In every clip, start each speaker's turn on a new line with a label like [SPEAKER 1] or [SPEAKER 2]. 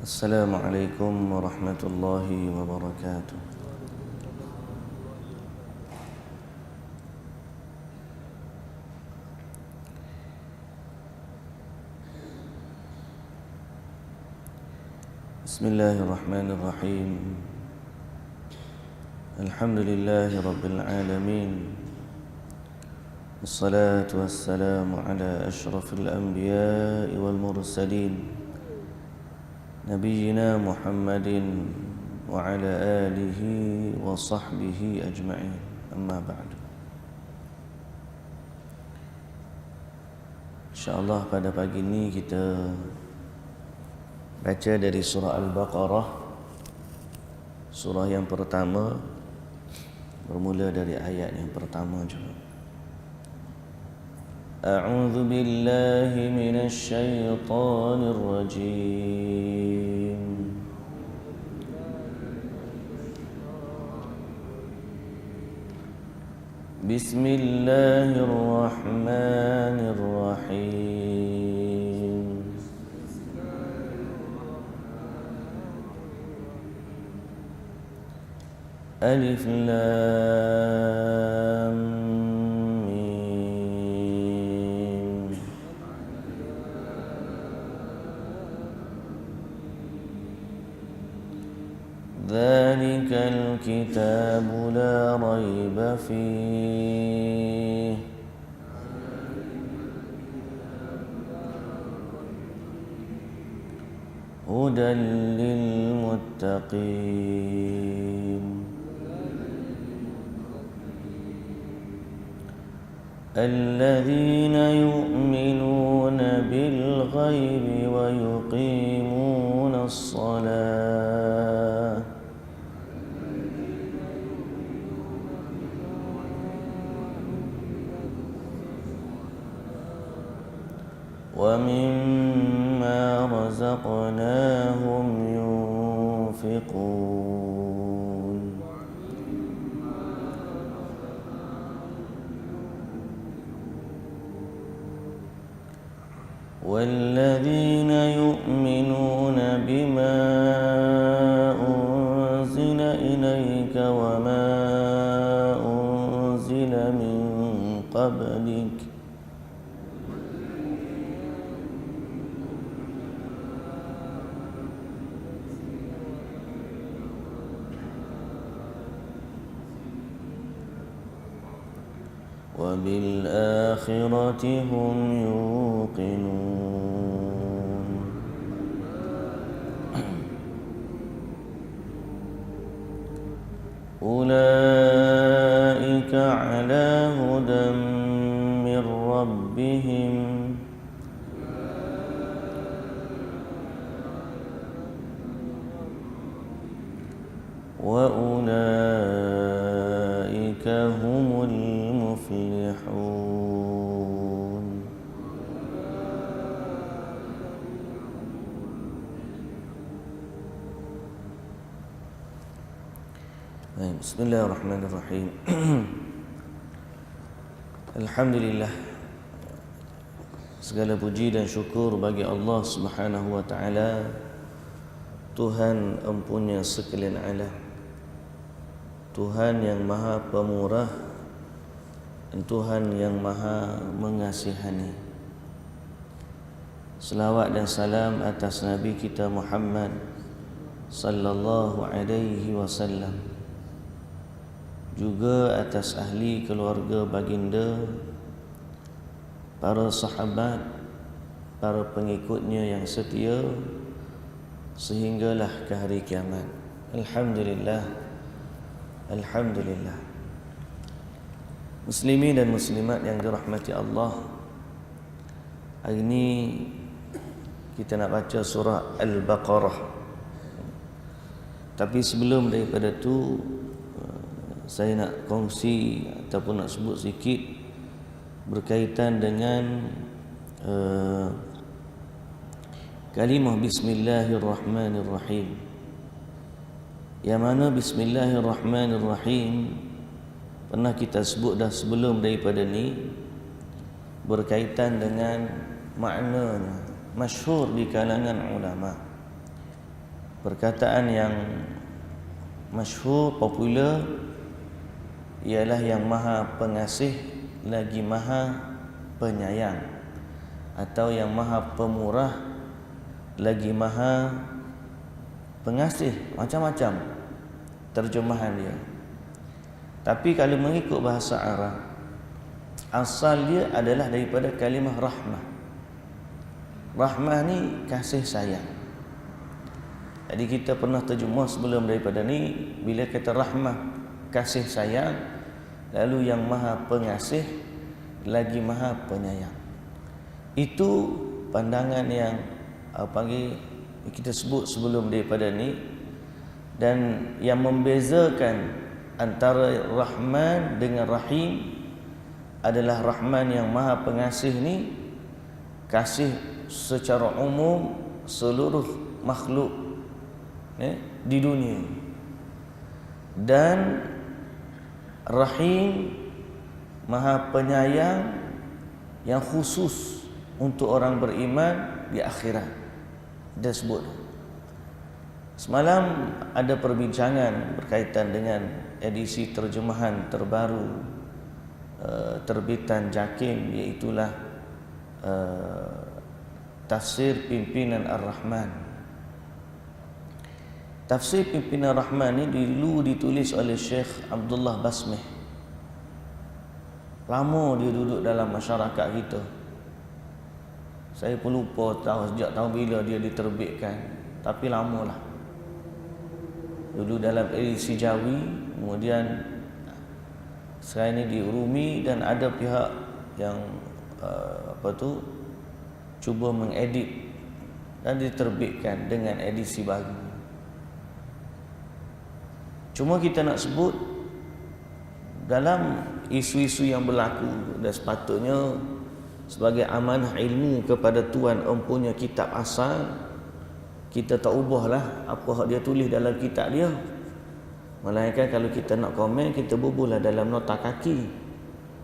[SPEAKER 1] Assalamualaikum warahmatullahi wabarakatuh. Bismillahirrahmanirrahim. Alhamdulillahi rabbil alamin. Wassalatu wassalamu ala ashrafil anbiya'i wal mursalin, Nabiyyina Muhammadin wa ala alihi wa sahbihi ajma'in. Amma ba'du. InsyaAllah pada pagi ini kita baca dari surah Al-Baqarah, surah yang pertama, bermula dari ayat yang pertama juga. A'udzu billahi minasy syaithanir rajim. Bismillahirrahmanirrahim. Alif Lam Mim. Dzalikal kitabu la raiba fihi hudan lil muttaqin الذين يؤمنون بالغيب ويقيمون الصلاة ومما رزقناهم ينفقون والذين يؤمنون بما أنزل إليك وما أنزل من قبلك وبالآخرة هم يوقنون أولئك على هدى من ربهم وأولئك هم المفلحون. Bismillahirrahmanirrahim. Alhamdulillah, segala puji dan syukur bagi Allah Subhanahu wa taala, Tuhan empunya sekalian alam, Tuhan yang Maha Pemurah dan Tuhan yang Maha Mengasihani. Selawat dan salam atas Nabi kita Muhammad sallallahu alaihi wasallam, juga atas ahli keluarga baginda, para sahabat, para pengikutnya yang setia sehinggalah ke hari kiamat. Alhamdulillah, alhamdulillah. Muslimin dan muslimat yang dirahmati Allah, hari ini kita nak baca surah Al-Baqarah. Tapi sebelum daripada tu, saya nak kongsi ataupun nak sebut sikit berkaitan dengan kalimah Bismillahirrahmanirrahim. Yang mana Bismillahirrahmanirrahim pernah kita sebut dah sebelum daripada ni, berkaitan dengan maknanya, masyhur di kalangan ulama. perkataan yang masyhur, popular, ialah yang Maha Pengasih lagi Maha Penyayang, atau yang Maha Pemurah lagi Maha Pengasih. Macam-macam terjemahan dia. Tapi kalau mengikut bahasa Arab, asal dia adalah daripada kalimah rahmah. Rahmah ni kasih sayang. Jadi kita pernah terjemah sebelum daripada ni, bila kata rahmah, kasih sayang, lalu yang Maha Pengasih lagi Maha Penyayang. Itu pandangan yang kita sebut sebelum daripada ni, dan yang membezakan antara Rahman dengan Rahim adalah Rahman yang Maha Pengasih ni kasih secara umum seluruh makhluk di dunia, dan Rahim Maha Penyayang yang khusus untuk orang beriman di akhirat. Dia sebut. Semalam ada perbincangan berkaitan dengan edisi terjemahan terbaru terbitan JAKIM, iaitulah Tafsir Pimpinan Ar-Rahman. Tafsir Pimpinan Ar-Rahman ni dulu ditulis oleh Syekh Abdullah Basmih. Lama dia duduk dalam masyarakat kita. Saya pun lupa tahu sejak tahun bila dia diterbitkan, tapi lamalah. Dulu dalam edisi Jawi, kemudian sekarang ini di Urumi, dan ada pihak yang cuba mengedit dan diterbitkan dengan edisi baru. Cuma kita nak sebut dalam isu-isu yang berlaku, dan sepatutnya sebagai amanah ilmu kepada Tuan empunya kitab asal, kita tak ubahlah apa dia tulis dalam kitab dia. Melainkan kalau kita nak komen, kita bubuhlah dalam nota kaki.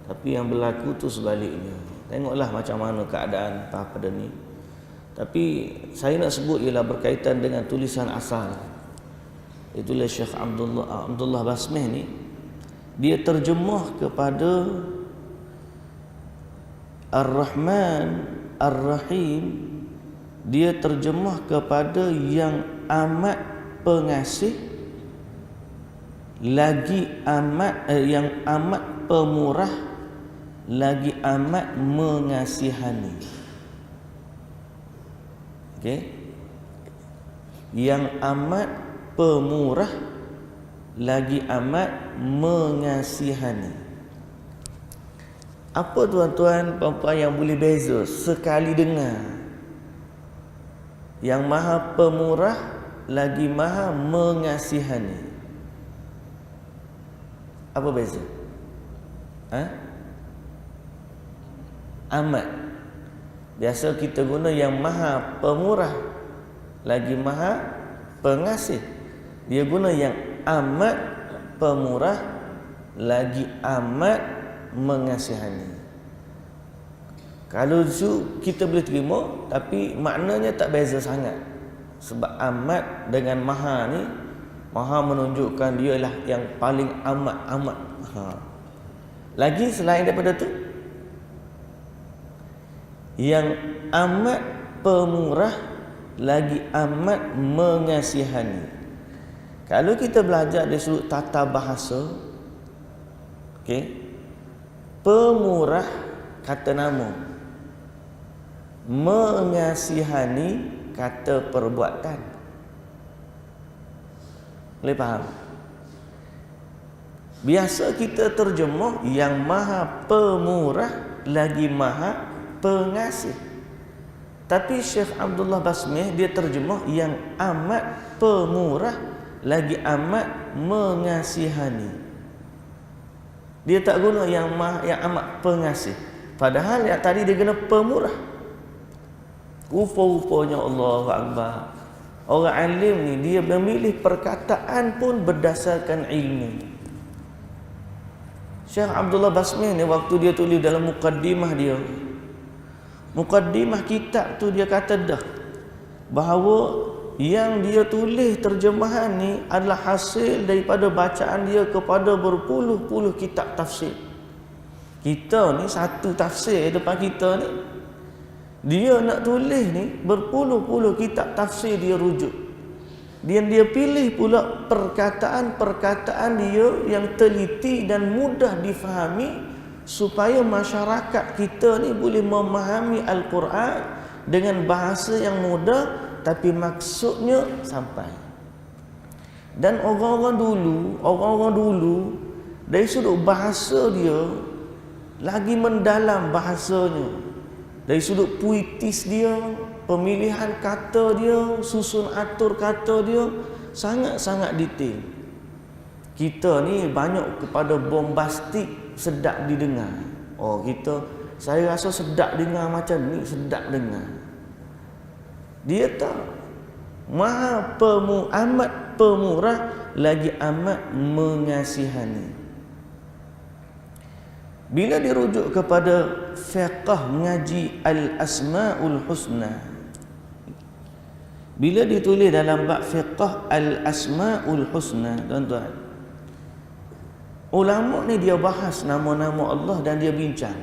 [SPEAKER 1] Tapi yang berlaku tu sebaliknya. Tengoklah macam mana keadaan pada ni. Tapi saya nak sebut ialah berkaitan dengan tulisan asal. Itulah Syekh Abdullah Basmih ni, dia terjemah kepada Ar-Rahman Ar-Rahim, dia terjemah kepada yang amat pengasih lagi amat yang amat pemurah lagi amat mengasihani. Okey, yang amat pemurah lagi amat mengasihani. Apa tuan-tuan puan-puan yang boleh beza sekali dengar? Yang Maha Pemurah lagi Maha Mengasihani. Apa beza? Amat. Biasa kita guna yang Maha Pemurah lagi Maha Pengasih. Dia guna yang amat pemurah lagi amat mengasihani. Kalau itu kita boleh terima, tapi maknanya tak beza sangat. Sebab amat dengan maha ni, maha menunjukkan dia lah yang paling amat-amat. Lagi selain daripada tu, yang amat pemurah lagi amat mengasihani. Kalau kita belajar dari sudut tata bahasa, okey, pemurah kata nama, mengasihani kata perbuatan. Boleh faham? Biasa kita terjemah yang Maha Pemurah lagi Maha Pengasih. Tapi Syekh Abdullah Basmih dia terjemah yang amat pemurah lagi amat mengasihani. Dia tak guna yang amat pengasih. Padahal yang tadi dia guna pemurah. Rupa-rupanya Allahu Akbar, orang alim ni dia memilih perkataan pun berdasarkan ilmu. Syekh Abdullah Basmih ni waktu dia tulis dalam mukaddimah dia, mukaddimah kitab tu dia kata dah bahawa yang dia tulis terjemahan ni adalah hasil daripada bacaan dia kepada berpuluh-puluh kitab tafsir. Kita ni satu tafsir depan kita ni, dia nak tulis ni berpuluh-puluh kitab tafsir dia rujuk. Dia pilih pula perkataan-perkataan dia yang teliti dan mudah difahami supaya masyarakat kita ni boleh memahami Al-Quran dengan bahasa yang mudah tapi maksudnya sampai. Dan orang-orang dulu dari sudut bahasa dia lagi mendalam bahasanya. Dari sudut puitis dia, pemilihan kata dia, susun atur kata dia sangat-sangat detail. Kita ni banyak kepada bombastik, sedap didengar. Saya rasa sedap dengar macam ni, sedap dengar. Dia tak. Amat pemurah lagi amat mengasihani. Bila dirujuk kepada fiqh mengaji Al-Asma'ul Husna, bila ditulis dalam bab fiqh Al-Asma'ul Husna, tuan-tuan, ulama ni dia bahas nama-nama Allah dan dia bincang.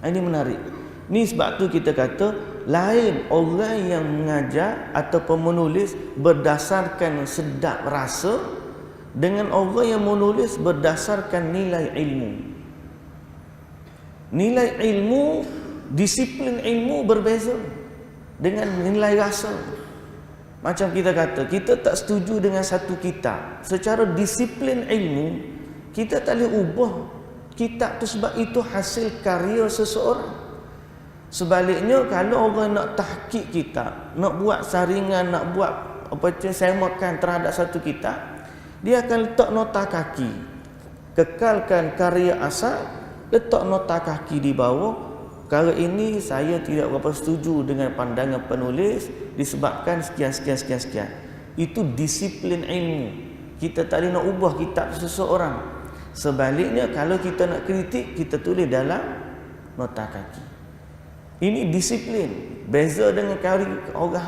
[SPEAKER 1] Ini menarik. Ni sebab tu kita kata lain orang yang mengajar ataupun menulis berdasarkan sedap rasa dengan orang yang menulis berdasarkan nilai ilmu. Nilai ilmu, disiplin ilmu berbeza dengan nilai rasa. Macam kita kata, kita tak setuju dengan satu kitab. Secara disiplin ilmu, kita tak boleh ubah kitab tu sebab itu hasil karya seseorang. Sebaliknya, kalau orang nak tahqiq kitab, nak buat saringan, nak buat semakan terhadap satu kitab, dia akan letak nota kaki. Kekalkan karya asal, letak nota kaki di bawah. Perkara ini saya tidak berapa setuju dengan pandangan penulis disebabkan sekian. Itu disiplin ilmu. Kita tak boleh nak ubah kitab seseorang. Sebaliknya, kalau kita nak kritik, kita tulis dalam nota kaki. Ini disiplin. Beza dengan orang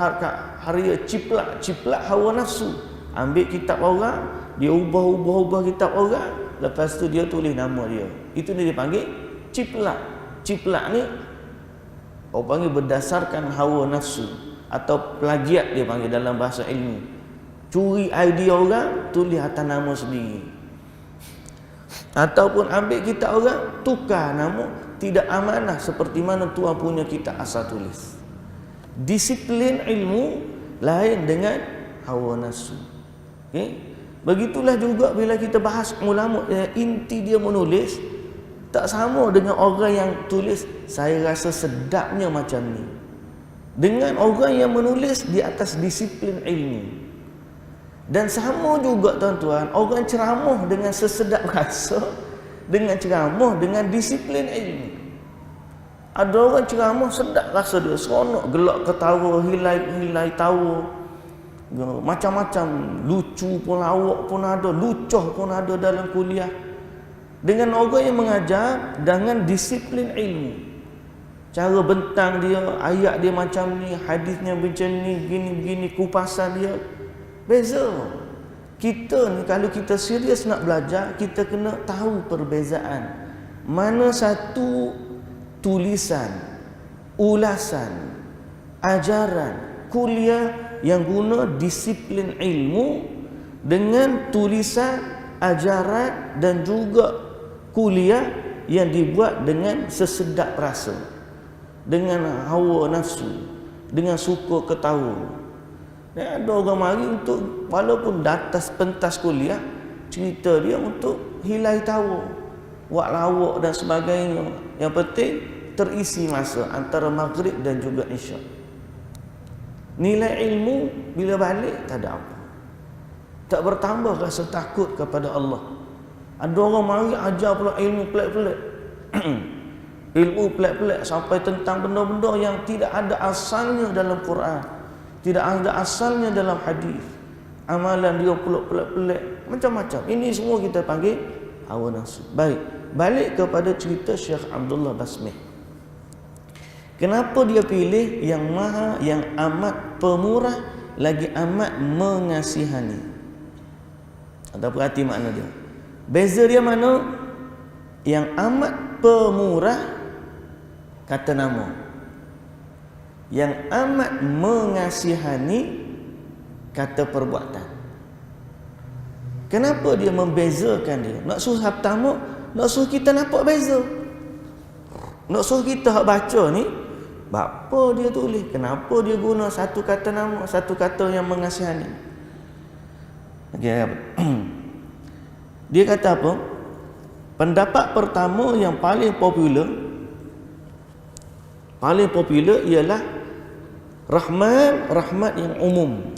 [SPEAKER 1] haria ciplak hawa nafsu. Ambil kitab orang, dia ubah kitab orang, lepas tu dia tulis nama dia. Itu dia dipanggil ciplak. Ciplak ni orang panggil berdasarkan hawa nafsu atau plagiat dia panggil dalam bahasa ilmu. Curi idea orang, tulis atas nama sendiri. Ataupun ambil kitab orang, tukar nama, tidak amanah seperti mana tuan punya kitab asal tulis. Disiplin ilmu lain dengan hawa nafsu. Okay? Begitulah juga bila kita bahas ulama, inti dia menulis tak sama dengan orang yang tulis saya rasa sedapnya macam ni, dengan orang yang menulis di atas disiplin ilmu. Dan sama juga tuan-tuan, orang ceramah dengan sesedap rasa, dengan ceramah dengan disiplin ilmu. Ada orang ceramah sedap rasa dia, seronok, gelak ketawa, hilai tawa, macam-macam, lucu pun, lawak pun ada, lucuh pun ada dalam kuliah. Dengan orang yang mengajar dengan disiplin ilmu, cara bentang dia, ayat dia macam ni, hadisnya macam ni, begini kupasan dia beza. Kita ni kalau kita serius nak belajar, kita kena tahu perbezaan. Mana satu tulisan, ulasan, ajaran, kuliah yang guna disiplin ilmu dengan tulisan, ajaran dan juga kuliah yang dibuat dengan sesedap rasa, dengan hawa nafsu, dengan suka ketawa. Dan ada orang mari untuk, walaupun datas pentas kuliah, cerita dia untuk hilai tawa, buat lawak dan sebagainya. Yang penting terisi masa antara maghrib dan juga isyak. Nilai ilmu bila balik tak ada apa, tak bertambah rasa takut kepada Allah. Ada orang mari ajar pula ilmu pelik-pelik ilmu pelik-pelik sampai tentang benda-benda yang tidak ada asalnya dalam Quran, tidak ada asalnya dalam hadis. Amalan dia pula pelik-pelik, macam-macam. Ini semua kita panggil hawa nafsu. Baik, balik kepada cerita Syekh Abdullah Basmih. Kenapa dia pilih yang amat pemurah, lagi amat mengasihani. Atau perhati makna dia. Beza dia mana? Yang amat pemurah kata nama. Yang amat mengasihani kata perbuatan. Kenapa dia membezakan dia? Nak suruh pertama, nak suruh kita nampak beza. Nak suruh kita hak baca ni, apa dia tulis? Kenapa dia guna satu kata nama, satu kata yang mengasihani? Okay. Dia kata apa? Pendapat pertama yang paling popular ialah Rahman, rahmat yang umum.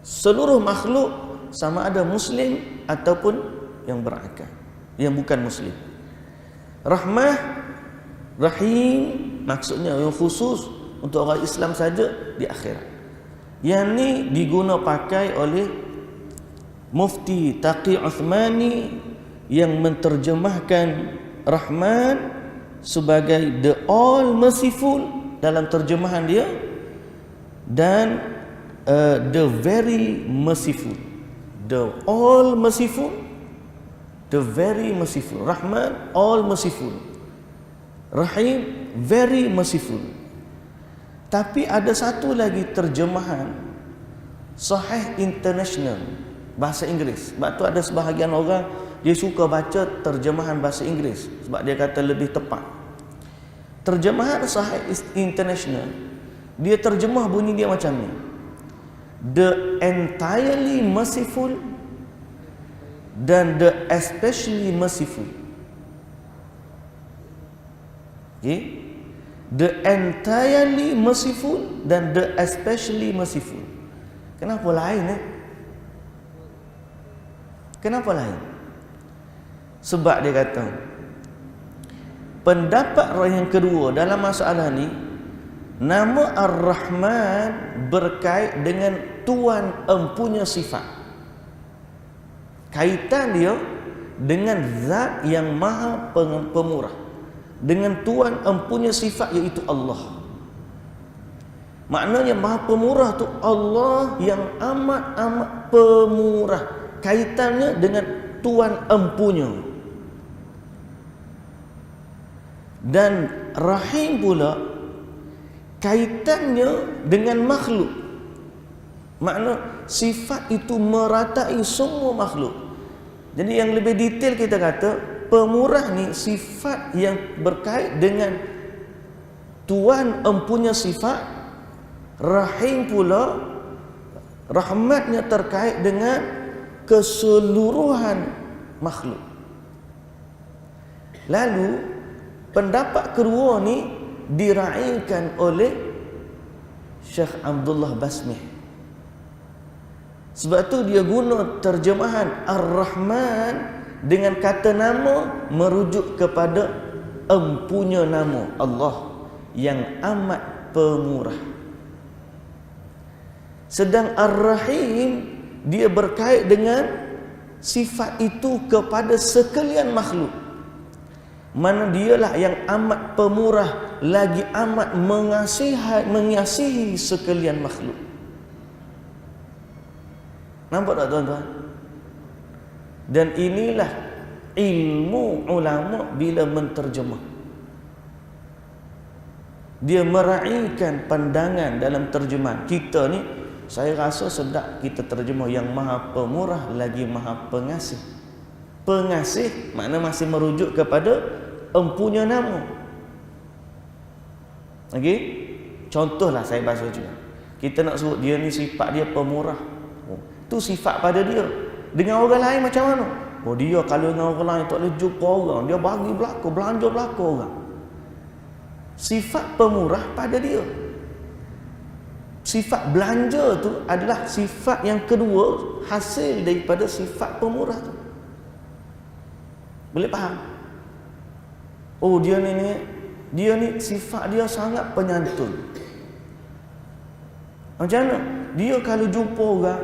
[SPEAKER 1] Seluruh makhluk sama ada Muslim ataupun yang berakal, yang bukan Muslim. Rahmah, Rahim, maksudnya yang khusus untuk orang Islam saja di akhirat. Yang ni diguna pakai oleh Mufti Taqi Uthmani yang menterjemahkan Rahman sebagai the all merciful dalam terjemahan dia, dan the very merciful. The all merciful, the very merciful. Rahman, all merciful. Rahim, very merciful. Tapi ada satu lagi terjemahan Sahih International bahasa Inggeris. Sebab tu ada sebahagian orang dia suka baca terjemahan bahasa Inggeris sebab dia kata lebih tepat. Terjemahan Sahih International, dia terjemah bunyi dia macam ni: the entirely merciful dan the especially merciful. Okay? The entirely merciful dan the especially merciful. Kenapa lain Kenapa lain? Sebab dia kata pendapat yang kedua dalam masalah ni, nama Ar-Rahman berkait dengan Tuhan empunya sifat. Kaitan dia dengan zat yang maha pemurah, dengan Tuhan empunya sifat iaitu Allah. Maknanya maha pemurah tu Allah yang amat-amat pemurah. Kaitannya dengan Tuhan empunya. Dan Rahim pula kaitannya dengan makhluk. Makna sifat itu meratai semua makhluk. Jadi yang lebih detail kita kata, pemurah ni sifat yang berkait dengan Tuhan empunya sifat. Rahim pula rahmatnya terkait dengan keseluruhan makhluk. Lalu pendapat kedua ni diraikan oleh Syekh Abdullah Basmih. Sebab tu dia guna terjemahan Ar-Rahman dengan kata nama merujuk kepada empunya nama Allah yang amat pemurah. Sedang Ar-Rahim dia berkait dengan sifat itu kepada sekalian makhluk. Mana dialah yang amat pemurah lagi amat mengasihi sekalian makhluk. Nampak tak tuan-tuan? Dan inilah ilmu ulama bila menterjemah. Dia meraihkan pandangan dalam terjemahan. Kita ni saya rasa sedap kita terjemah yang maha pemurah lagi maha pengasih. Pengasih makna masih merujuk kepada empunya nama. Okey? Contohlah saya bahasa juga. Kita nak sebut dia ni sifat dia pemurah. Tu sifat pada dia. Dengan orang lain macam mana? Oh, dia kalau dengan orang lain tak boleh jumpa orang, dia bagi belaka, belanja belaka orang. Sifat pemurah pada dia. Sifat belanja tu adalah sifat yang kedua hasil daripada sifat pemurah tu. Boleh faham? Oh, dia ni sifat dia sangat penyantun. Macam mana? Dia kalau jumpa orang,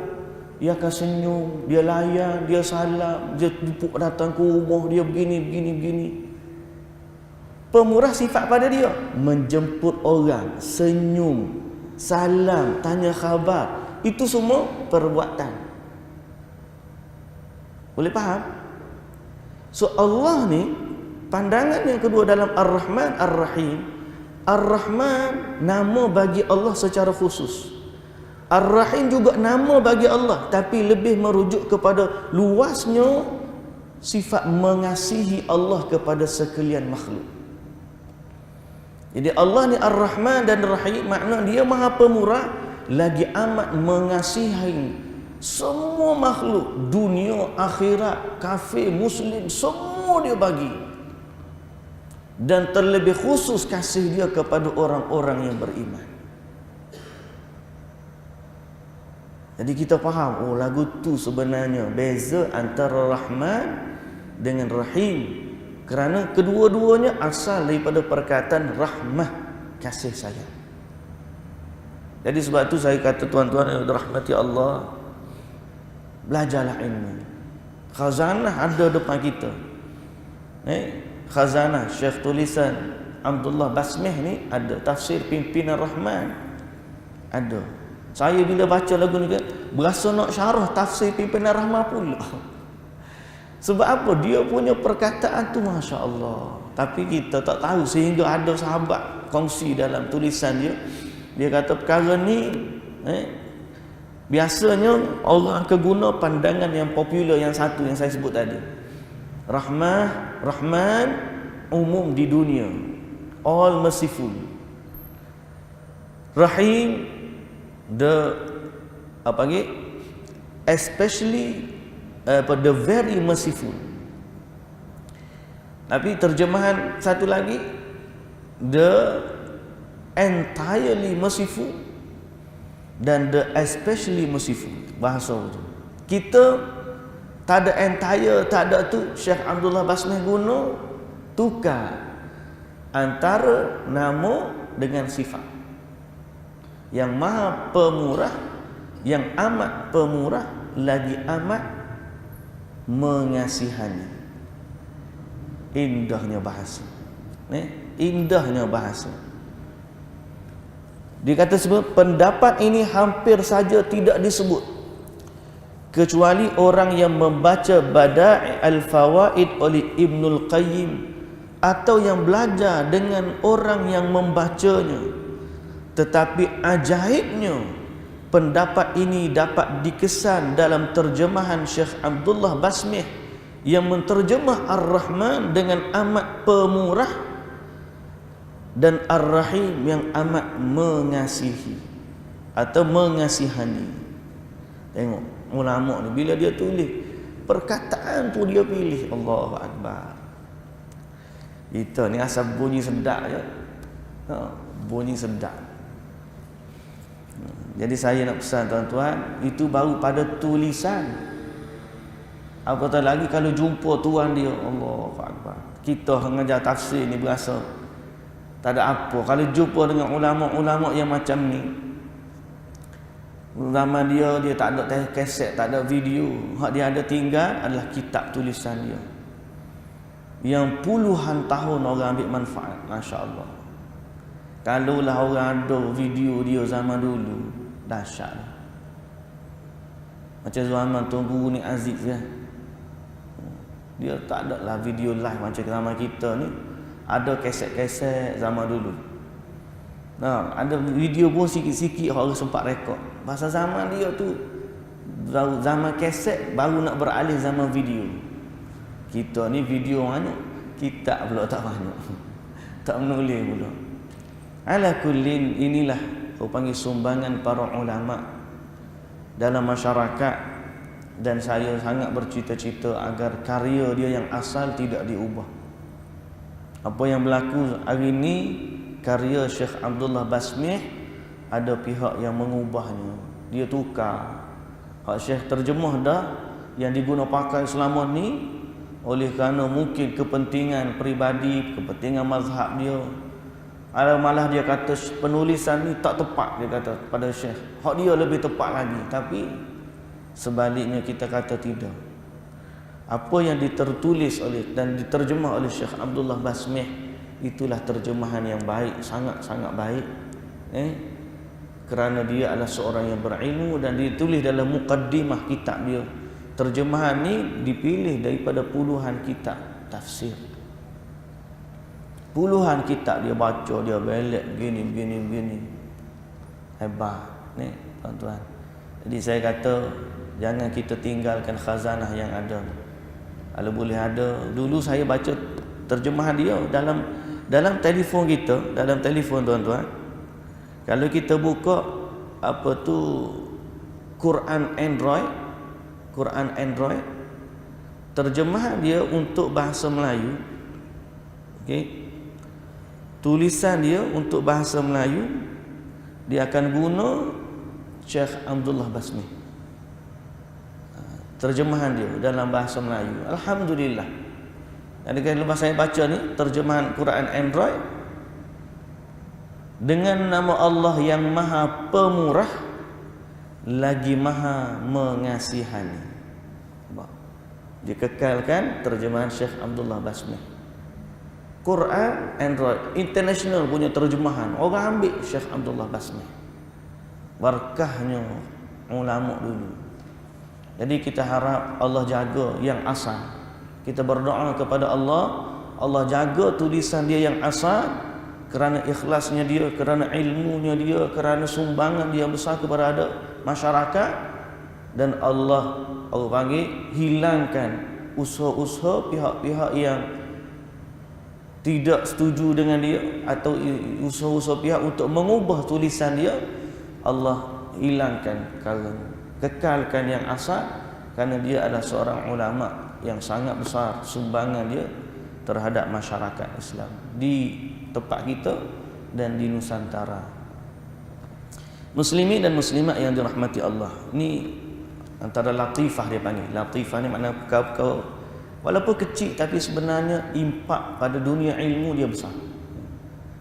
[SPEAKER 1] dia akan senyum, dia layan, dia salam, dia jemput datang ke rumah, dia begini. Pemurah sifat pada dia menjemput orang, senyum, salam, tanya khabar, itu semua perbuatan. Boleh faham? So Allah ni pandangan yang kedua dalam Ar-Rahman Ar-Rahim. Ar-Rahman nama bagi Allah secara khusus. Ar-Rahim juga nama bagi Allah, tapi lebih merujuk kepada luasnya sifat mengasihi Allah kepada sekalian makhluk. Jadi Allah ni Ar-Rahman dan Rahim, makna dia Maha Pemurah, lagi amat mengasihi semua makhluk, dunia, akhirat, kafir, muslim, semua dia bagi. Dan terlebih khusus kasih dia kepada orang-orang yang beriman. Jadi kita faham, oh lagu tu sebenarnya beza antara Rahman dengan Rahim, kerana kedua-duanya asal daripada perkataan rahmah, kasih sayang. Jadi sebab tu saya kata tuan-tuan yang dirahmati Allah, belajarlah ilmu. Khazanah ada depan kita. Khazanah Syekh tulisan Abdullah Basmih ni ada, tafsir Pimpinan Rahman ada. Saya bila baca lagu ni berasa nak syarah tafsir Pimpinan Rahman pula. Sebab apa? Dia punya perkataan tu Masya Allah. Tapi kita tak tahu, sehingga ada sahabat kongsi dalam tulisan dia. Dia kata perkara ni biasanya orang akan guna pandangan yang popular, yang satu yang saya sebut tadi. Rahman umum di dunia, all merciful. Rahim the especially the very merciful. Tapi terjemahan satu lagi, the entirely merciful dan the especially merciful. Bahasa itu kita tak ada entire, tak ada tu. Syekh Abdullah Basmih guna tukar antara nama dengan sifat. Yang Maha Pemurah, yang amat pemurah, lagi amat mengasihani. Indahnya bahasa. Indahnya bahasa. Dia kata sebab pendapat ini hampir saja tidak disebut kecuali orang yang membaca Bada'i al-Fawaid oleh Ibnul Qayyim, atau yang belajar dengan orang yang membacanya. Tetapi ajaibnya, pendapat ini dapat dikesan dalam terjemahan Syekh Abdullah Basmih yang menterjemah Ar-Rahman dengan amat pemurah dan Ar-Rahim yang amat mengasihi atau mengasihani. Tengok ulama ni bila dia tulis perkataan tu dia pilih. Allahu Akbar. Itu ni asal bunyi sedap je. Bunyi sedap. Jadi saya nak pesan tuan-tuan, itu baru pada tulisan. Apatah lagi kalau jumpa tuan dia, Allahu Akbar. Kita mengajar tafsir ni berasa tak ada apa. Kalau jumpa dengan ulama-ulama yang macam ni, zaman dia tak ada kaset, tak ada video. Hak dia ada tinggal adalah kitab tulisan dia, yang puluhan tahun orang ambil manfaat. Masya Allah. Kalaulah orang ada video dia zaman dulu, dahsyat. Macam zaman Tuan Guru ni Aziz kan, dia tak ada lah video live macam zaman kita ni. Ada kaset-kaset zaman dulu. Ada video pun sikit-sikit orang sempat rekod. Pasal zaman dia tu zaman kaset baru nak beralih zaman video. Kita ni video banyak, kitab pula tak banyak. Tak menulis pula. Ala kullin, inilah aku panggil sumbangan para ulama dalam masyarakat, dan saya sangat bercita-cita agar karya dia yang asal tidak diubah. Apa yang berlaku hari ini, karya Syekh Abdullah Basmih, ada pihak yang mengubahnya. Dia tukar. Hak Syekh terjemah dah, yang diguna pakai selama ni oleh kerana mungkin kepentingan peribadi, kepentingan mazhab dia. Ada malah dia kata penulisan ni tak tepat, dia kata pada Syekh. Hak dia lebih tepat lagi. Tapi sebaliknya kita kata tidak. Apa yang ditertulis oleh dan diterjemah oleh Syekh Abdullah Basmih, itulah terjemahan yang baik, sangat-sangat baik. kerana dia adalah seorang yang berilmu dan ditulis dalam muqaddimah kitab dia. Terjemahan ni dipilih daripada puluhan kitab tafsir. Puluhan kitab dia baca, dia belak begini. Hebat ni tuan-tuan. Jadi saya kata jangan kita tinggalkan khazanah yang ada. Kalau boleh ada, dulu saya baca terjemahan dia dalam telefon kita, dalam telefon tuan-tuan. Kalau kita buka apa tu Quran Android, terjemahan dia untuk bahasa Melayu. Okey. Tulisan dia untuk bahasa Melayu, dia akan guna Syekh Abdullah Basmi. Terjemahan dia dalam bahasa Melayu. Alhamdulillah. Jadi kalau lepas saya baca ni terjemahan Quran Android dengan nama Allah yang Maha Pemurah lagi Maha Mengasihani. Dia kekalkan terjemahan Syekh Abdullah Basmi. Quran Android international punya terjemahan, orang ambil Syekh Abdullah Basmi. Berkahnya ulama dulu. Jadi kita harap Allah jaga yang asal. Kita berdoa kepada Allah, Allah jaga tulisan dia yang asal kerana ikhlasnya dia, kerana ilmunya dia, kerana sumbangan dia besar kepada masyarakat, dan Allah panggil hilangkan usaha-usaha pihak-pihak yang tidak setuju dengan dia atau usaha-usaha pihak untuk mengubah tulisan dia. Allah hilangkan, kekalkan yang asal, kerana dia adalah seorang ulama yang sangat besar sumbangan dia terhadap masyarakat Islam di tempat kita dan di Nusantara. Muslimin dan muslimat yang dirahmati Allah, ni antara latifah dia panggil. Latifah ni makna kau walaupun kecil tapi sebenarnya impak pada dunia ilmu dia besar.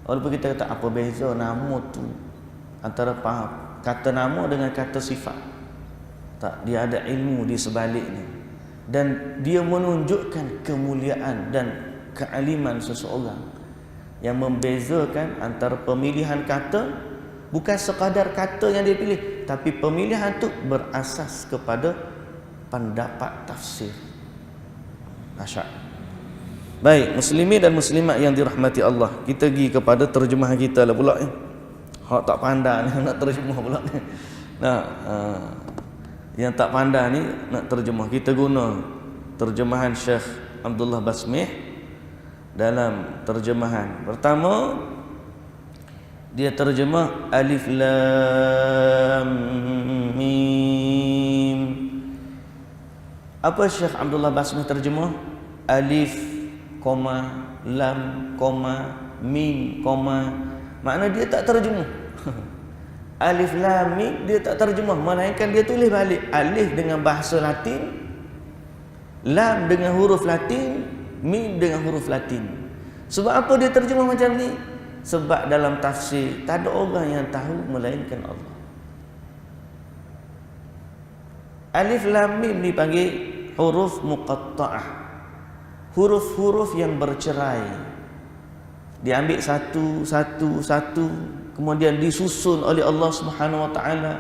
[SPEAKER 1] Walaupun kita kata apa beza nama tu antara kata nama dengan kata sifat, tak, dia ada ilmu di sebaliknya, dan dia menunjukkan kemuliaan dan kealiman seseorang. Yang membezakan antara pemilihan kata, bukan sekadar kata yang dia pilih, tapi pemilihan tu berasas kepada pendapat tafsir. Masya. Baik, muslimin dan muslimat yang dirahmati Allah, kita pergi kepada terjemahan kita lah pula. Hak tak pandai ni nak terjemah pula ni. Nah, yang tak pandai ni nak terjemah, kita guna terjemahan Syekh Abdullah Basmi. Dalam terjemahan pertama, dia terjemah Alif Lam Mim. Apa Syekh Abdullah Basmi terjemah? Alif, lam, mim, makna dia tak terjemah. Alif Lam Mim dia tak terjemah, melainkan dia tulis balik. Alif dengan bahasa Latin, Lam dengan huruf Latin, Mim dengan huruf Latin. Sebab apa dia terjemah macam ni? Sebab dalam tafsir tak ada orang yang tahu melainkan Allah. Alif Lam Mim dipanggil huruf muqatta'ah, huruf-huruf yang bercerai. Diambil satu, kemudian disusun oleh Allah Subhanahu wa taala.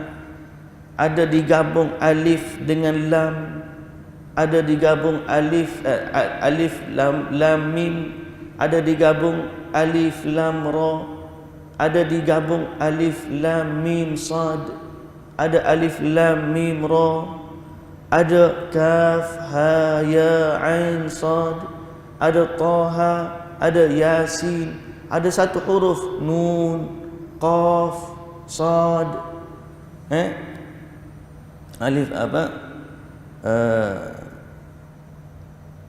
[SPEAKER 1] Ada digabung alif dengan lam, ada digabung alif lam mim, ada digabung alif lam ra, ada digabung alif lam mim sad, ada alif lam mim ra, ada kaf ha ya ain sad, ada taha, ada yasin, ada satu huruf nun, qaf, sad, alif apa,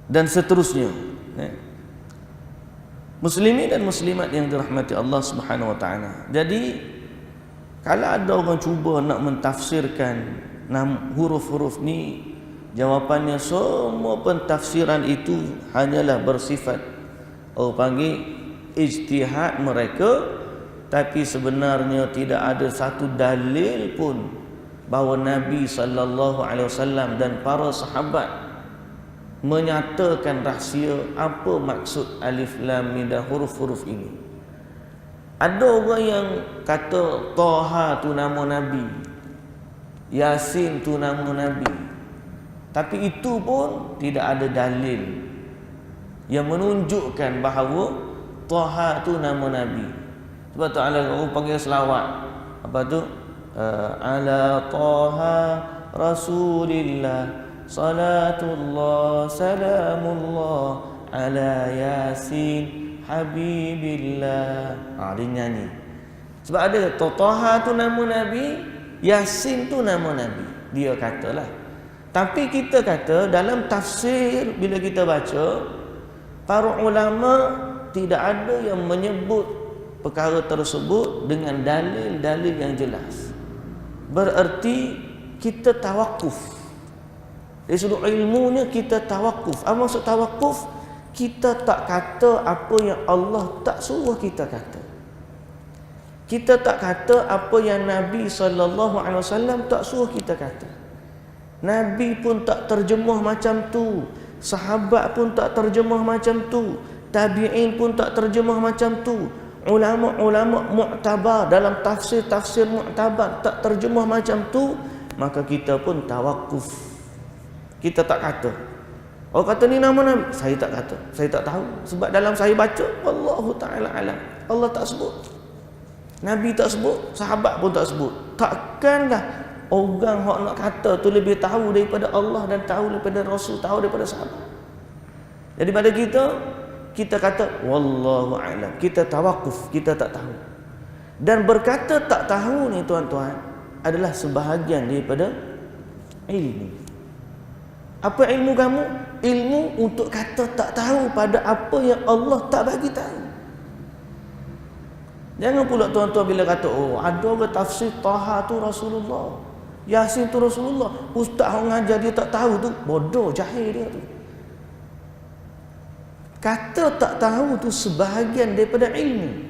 [SPEAKER 1] dan seterusnya. Muslimin dan muslimat yang dirahmati Allah Subhanahu wa taala. Jadi kalau ada orang cuba nak mentafsirkan huruf-huruf ni, jawapannya semua pentafsiran itu hanyalah bersifat panggil ijtihad mereka, tapi sebenarnya tidak ada satu dalil pun bahawa Nabi sallallahu alaihi wasallam dan para sahabat menyatakan rahsia apa maksud alif lam mim dan huruf-huruf ini. Ada orang yang kata Taha tu nama Nabi, Yasin tu nama Nabi, tapi itu pun tidak ada dalil yang menunjukkan bahawa Taha tu nama Nabi. Sebab tu orang panggil selawat, apa tu, ala Taha Rasulillah salatullah salamullah ala Yasin Habibillah. Dia nyanyi. Sebab ada Taha tu nama Nabi, Yasin tu nama Nabi, dia katalah. Tapi kita kata dalam tafsir, bila kita baca, para ulama tidak ada yang menyebut perkara tersebut dengan dalil-dalil yang jelas. Bererti kita tawakuf. Dari sudut ilmunya kita tawakuf. Apa maksud tawakuf? Kita tak kata apa yang Allah tak suruh kita kata. Kita tak kata apa yang Nabi SAW tak suruh kita kata. Nabi pun tak terjemah macam tu, sahabat pun tak terjemah macam tu, tabi'in pun tak terjemah macam tu, ulama-ulama mu'tabar dalam tafsir-tafsir mu'tabar tak terjemah macam tu. Maka kita pun tawakuf. Kita tak kata. Orang kata ni nama Nabi, saya tak kata, saya tak tahu. Sebab dalam saya baca, Wallahu ta'ala alam, Allah tak sebut, Nabi tak sebut, sahabat pun tak sebut. Takkanlah orang yang nak kata tu lebih tahu daripada Allah dan tahu daripada Rasul, tahu daripada sahabat. Jadi pada kita kata wallahu a'lam, kita tawakuf, kita tak tahu. Dan berkata tak tahu ni tuan-tuan adalah sebahagian daripada ilmu. Apa ilmu kamu? Ilmu untuk kata tak tahu pada apa yang Allah tak bagi tahu. Jangan pula tuan-tuan bila kata, oh ada orang tafsir Taha tu Rasulullah, Yasin tu Rasulullah, ustaz yang ngajar dia tak tahu tu, bodoh, jahil dia tu. Kata tak tahu tu sebahagian daripada ilmu.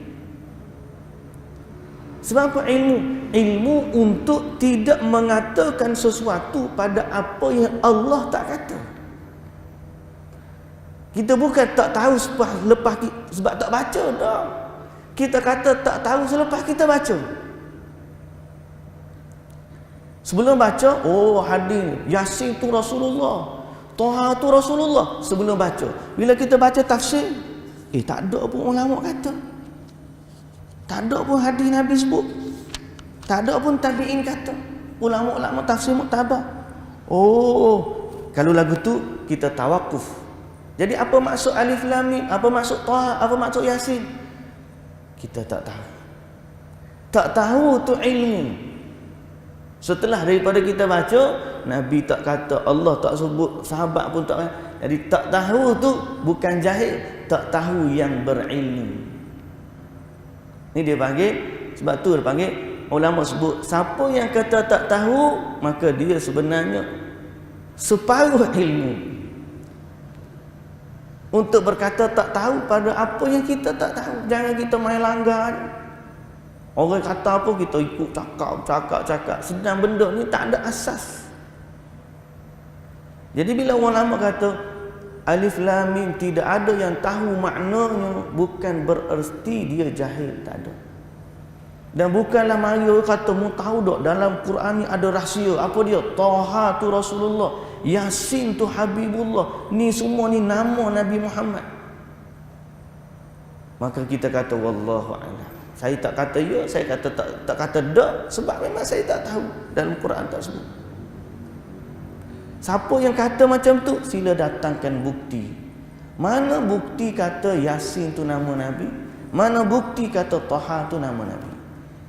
[SPEAKER 1] Sebab apa ilmu? Ilmu untuk tidak mengatakan sesuatu pada apa yang Allah tak kata. Kita bukan tak tahu lepas sebab tak baca dah. Kita kata tak tahu selepas kita baca. Sebelum baca, oh hadis Yasin tu Rasulullah, Taha tu Rasulullah, sebelum baca. Bila kita baca tafsir, tak ada pun ulama kata, tak ada pun hadis Nabi sebut, tak ada pun tabi'in kata, ulama-ulama tafsir muktabar. Oh, kalau lagu tu kita tawakuf. Jadi apa maksud alif lam mim, apa maksud Taha, apa maksud Yasin, kita tak tahu. Tak tahu tu ilmu. Setelah daripada kita baca, Nabi tak kata, Allah tak sebut, sahabat pun tak kata. Jadi tak tahu tu bukan jahil, tak tahu yang berilmu. Ini dia panggil, sebab tu dia panggil, ulama sebut, siapa yang kata tak tahu, maka dia sebenarnya separuh ilmu. Untuk berkata tak tahu pada apa yang kita tak tahu. Jangan kita main langgar. Orang kata apa kita ikut cakap. Sedang benda ni tak ada asas. Jadi bila orang lama kata alif lam mim tidak ada yang tahu maknanya, bukan bererti dia jahil, tak ada. Dan bukanlah mari orang kata mu tahu dok dalam Quran ni ada rahsia. Apa dia? Taha tu Rasulullah, Yasin tu Habibullah. Ni semua ni nama Nabi Muhammad. Maka kita kata wallahu a'lam. Saya tak kata ya, saya kata tak kata dak, sebab memang saya tak tahu dalam Quran tak sebut. Siapa yang kata macam tu, sila datangkan bukti. Mana bukti kata Yasin tu nama Nabi? Mana bukti kata Taha tu nama Nabi?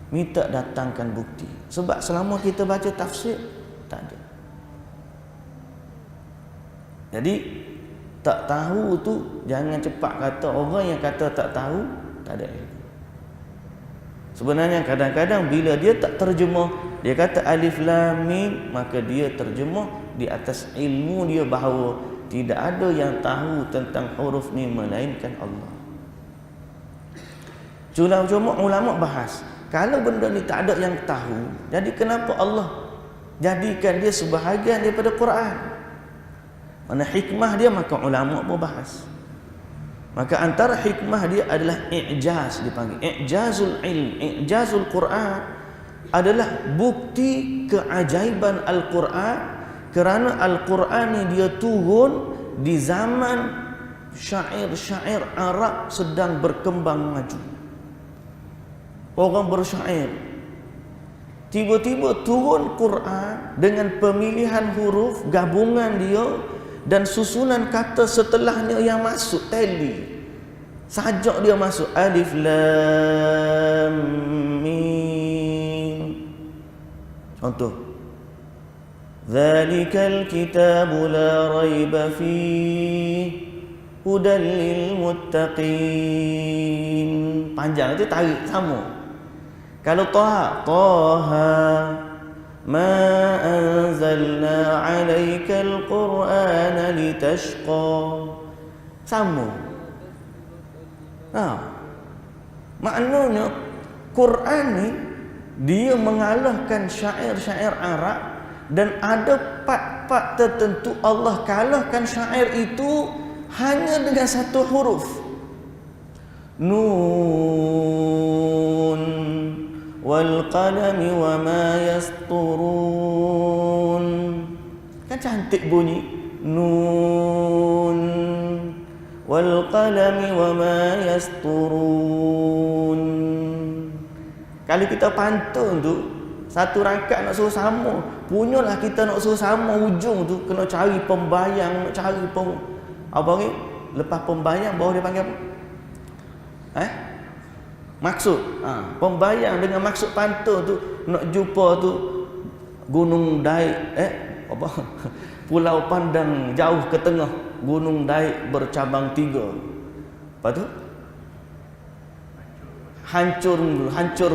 [SPEAKER 1] Minta datangkan bukti. Sebab selama kita baca tafsir, tak ada. Jadi tak tahu tu jangan cepat kata. Orang yang kata tak tahu, tak ada ilmu. Sebenarnya kadang-kadang bila dia tak terjemah, dia kata alif lam mim, maka dia terjemah di atas ilmu dia bahawa tidak ada yang tahu tentang huruf ni melainkan Allah. Cuma ulama bahas, kalau benda ni tak ada yang tahu, jadi kenapa Allah jadikan dia sebahagian daripada Quran? Mana hikmah dia, maka ulama pun bahas. Maka antara hikmah dia adalah i'jaz, dipanggil i'jazul ilm, i'jazul Quran adalah bukti keajaiban Al-Quran, kerana Al-Quran ni dia turun di zaman syair-syair Arab sedang berkembang maju. Orang bersyair, tiba-tiba turun Quran dengan pemilihan huruf, gabungan dia dan susunan kata setelahnya yang masuk tali. Sajak dia masuk alif lam mim. Contoh, Zalikal kitabu la raiba fihi hudan lil muttaqin. Panjang itu tarik sama. Kalau Taha ma anzalna 'alaikal qur'ana litashqa. Sama. Maknanya Quran ni dia mengalahkan syair-syair Arab, dan ada part-part tertentu Allah kalahkan syair itu hanya dengan satu huruf. Nun wal qalami wa ma yasturun. Kan cantik bunyi. Nun wal qalami wa ma yasturun. Kalau kita pantun tu, satu rakaat nak suruh sama, punyalah kita nak suruh sama ujung tu, kena cari pembayang, nak cari apa ni? Lepas pembayang bawah dia panggil apa? Maksud. Pembayang dengan maksud pantun tu, nak jumpa tu Gunung Daik, apa? Pulau pandang jauh ke tengah, Gunung Daik bercabang 3. Lepas tu hancur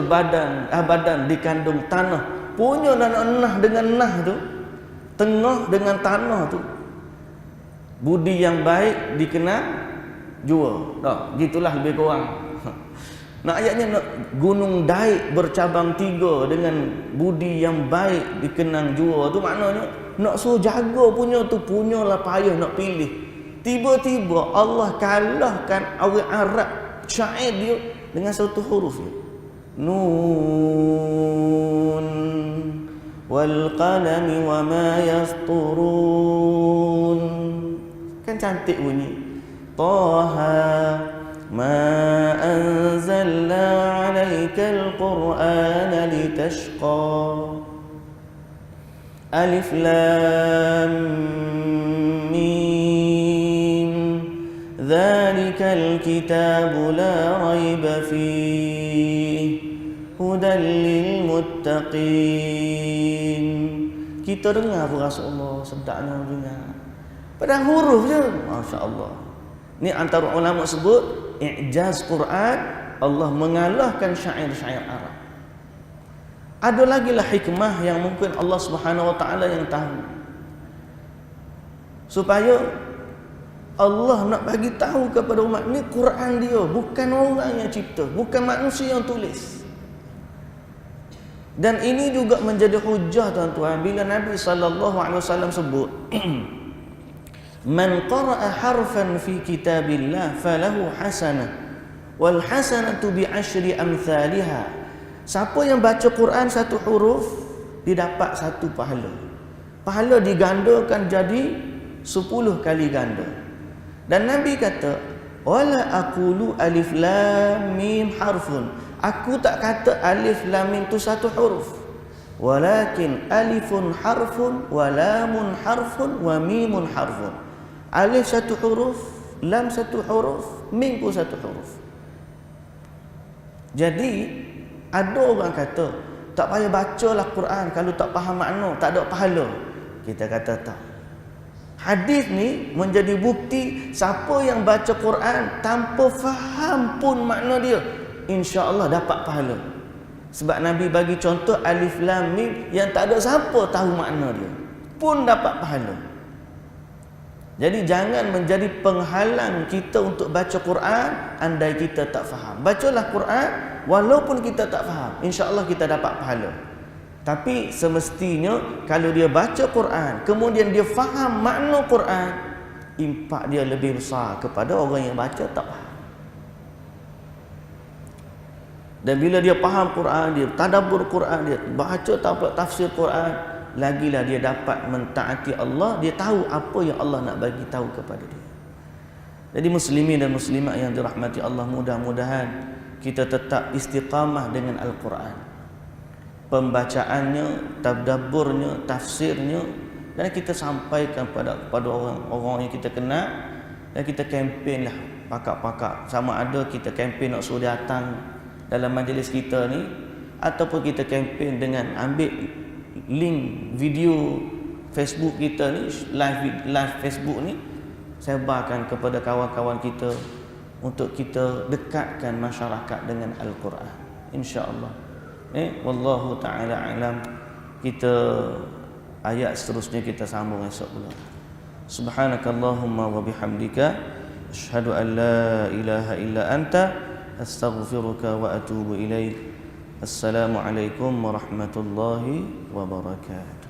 [SPEAKER 1] badan dikandung tanah. Punya nah dengan nah tu, tengah dengan tanah tu. Budi yang baik dikenang jua. Gitulah lebih kurang. Nak ayatnya nak Gunung Daik bercabang 3 dengan budi yang baik dikenang jua tu, maknanya nak suruh jaga punya tu, punyalah payah nak pilih. Tiba-tiba Allah kalahkan orang Arab syair dia dengan satu huruf dia. Nun wal qalami wa ma yasturun. Kan cantik bunyi. Taha ma anzalna 'alaikal qur'ana litashqa. Alif lam mim. Zalikal kitabu la raiba fihi hudan lil muttaqin. Kita dengar pun Rasulullah sedaknya dengar. Pada huruf je, masya-Allah. Ni antara ulama sebut i'jaz Quran, Allah mengalahkan syair-syair Arab. Ada lagi lah hikmah yang mungkin Allah Subhanahu Wa Taala yang tahu, supaya Allah nak bagi tahu kepada umat ni Quran dia, bukan orang yang cipta, bukan manusia yang tulis. Dan ini juga menjadi hujah tuan-tuan bila Nabi SAW sebut man qara'a harfan fi kitabillah falahu hasanah wal hasanatu bi asyri amthaliha. Siapa yang baca Quran satu huruf, dia dapat satu pahala. Pahala digandakan jadi 10 kali ganda. Dan Nabi kata, wala aqulu alif lam mim harfun. Aku tak kata alif lam mim tu satu huruf. Walakin alifun harfun wa lamun harfun wa mimun harfun. Alif satu huruf, lam satu huruf, mim pun satu huruf. Jadi ada orang kata tak payah bacalah Quran kalau tak faham makna, tak ada pahala. Kita kata tak. Hadis ni menjadi bukti siapa yang baca Quran tanpa faham pun makna dia, insya-Allah dapat pahala. Sebab Nabi bagi contoh alif lam mim yang tak ada siapa tahu makna dia pun dapat pahala. Jadi jangan menjadi penghalang kita untuk baca Quran andai kita tak faham. Bacalah Quran walaupun kita tak faham, insya-Allah kita dapat pahala. Tapi semestinya kalau dia baca Quran kemudian dia faham makna Quran, impak dia lebih besar kepada orang yang baca tak faham. Dan bila dia faham Quran, dia tadabbur Quran, dia baca tafsir Quran, lagilah dia dapat mentaati Allah, dia tahu apa yang Allah nak bagi tahu kepada dia. Jadi muslimin dan muslimat yang dirahmati Allah, mudah-mudahan kita tetap istiqamah dengan Al-Quran. Pembacaannya, tadabburnya, tafsirnya, dan kita sampaikan pada orang-orang yang kita kenal, dan kita kempen lah pakak-pakak. Sama ada kita kempen nak suruh datang dalam majlis kita ni, ataupun kita kempen dengan ambil link video Facebook kita ni, live Facebook ni, sebarkan kepada kawan-kawan kita untuk kita dekatkan masyarakat dengan Al-Quran, insya-Allah. Wallahu taala alam. Kita ayat seterusnya kita sambung esok pula. Subhanakallahumma wa bihamdika asyhadu an la ilaha illa anta astaghfiruka wa atubu ilaik. Assalamualaikum warahmatullahi wabarakatuh.